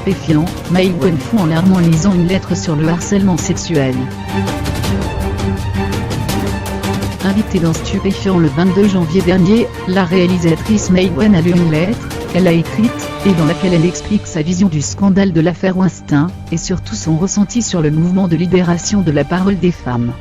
stupéfiant, Mei Wen fond en larmes en lisant une lettre sur le harcèlement sexuel. Invitée dans Stupéfiant le 22 janvier dernier, la réalisatrice Mei Wen a lu une lettre qu'elle a écrite, et dans laquelle elle explique sa vision du scandale de l'affaire Weinstein, et surtout son ressenti sur le mouvement de libération de la parole des femmes.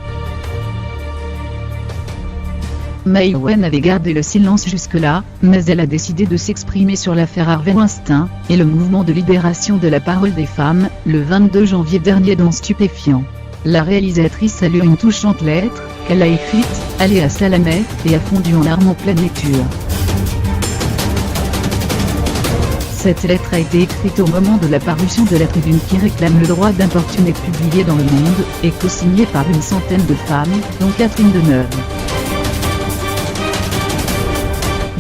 Mei Wen avait gardé le silence jusque-là, mais elle a décidé de s'exprimer sur l'affaire Harvey Weinstein, et le mouvement de libération de la parole des femmes, le 22 janvier dernier dans Stupéfiant. La réalisatrice a lu une touchante lettre, qu'elle a écrite, à Léa Salameh, et a fondu en larmes en pleine lecture. Cette lettre a été écrite au moment de la parution de la tribune qui réclame le droit d'importuner publiée dans Le Monde, et co-signée par une centaine de femmes, dont Catherine Deneuve.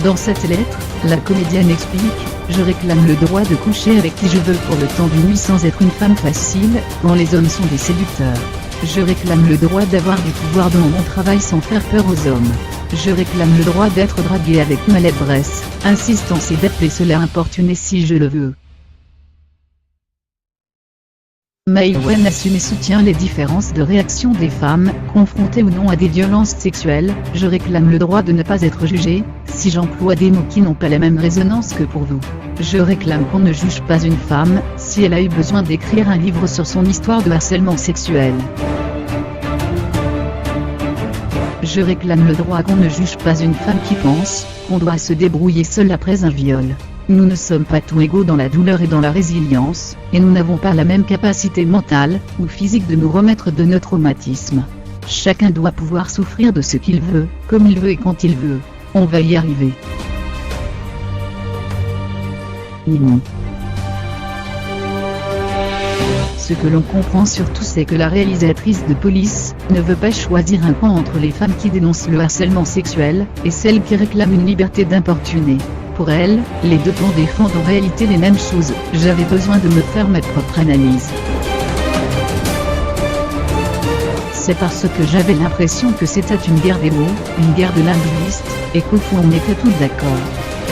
Dans cette lettre, la comédienne explique « Je réclame le droit de coucher avec qui je veux pour le temps d'une nuit sans être une femme facile, quand les hommes sont des séducteurs. Je réclame le droit d'avoir du pouvoir dans mon travail sans faire peur aux hommes. Je réclame le droit d'être draguée avec maladresse, insistance et d'appeler cela importuner si je le veux. » Mei Wen assume et soutient les différences de réaction des femmes, confrontées ou non à des violences sexuelles. Je réclame le droit de ne pas être jugée, si j'emploie des mots qui n'ont pas la même résonance que pour vous. Je réclame qu'on ne juge pas une femme, si elle a eu besoin d'écrire un livre sur son histoire de harcèlement sexuel. Je réclame le droit qu'on ne juge pas une femme qui pense qu'on doit se débrouiller seule après un viol. Nous ne sommes pas tous égaux dans la douleur et dans la résilience, et nous n'avons pas la même capacité mentale ou physique de nous remettre de nos traumatismes. Chacun doit pouvoir souffrir de ce qu'il veut, comme il veut et quand il veut. On va y arriver. Non. Ce que l'on comprend surtout, c'est que la réalisatrice de Police ne veut pas choisir un camp entre les femmes qui dénoncent le harcèlement sexuel et celles qui réclament une liberté d'importuner. Pour elle, les deux camps défendent en réalité les mêmes choses. J'avais besoin de me faire ma propre analyse. C'est parce que j'avais l'impression que c'était une guerre des mots, une guerre de linguistes, et qu'au fond on était tous d'accord.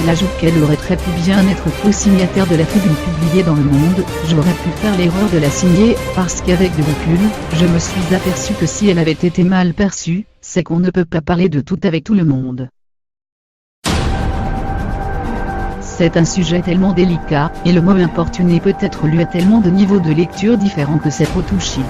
Elle ajoute qu'elle aurait très pu bien être co-signataire de la tribune publiée dans Le Monde. J'aurais pu faire l'erreur de la signer, parce qu'avec du recul, je me suis aperçu que si elle avait été mal perçue, c'est qu'on ne peut pas parler de tout avec tout le monde. C'est un sujet tellement délicat, et le mot importuné peut être lu à tellement de niveaux de lecture différents que c'est trop touchy.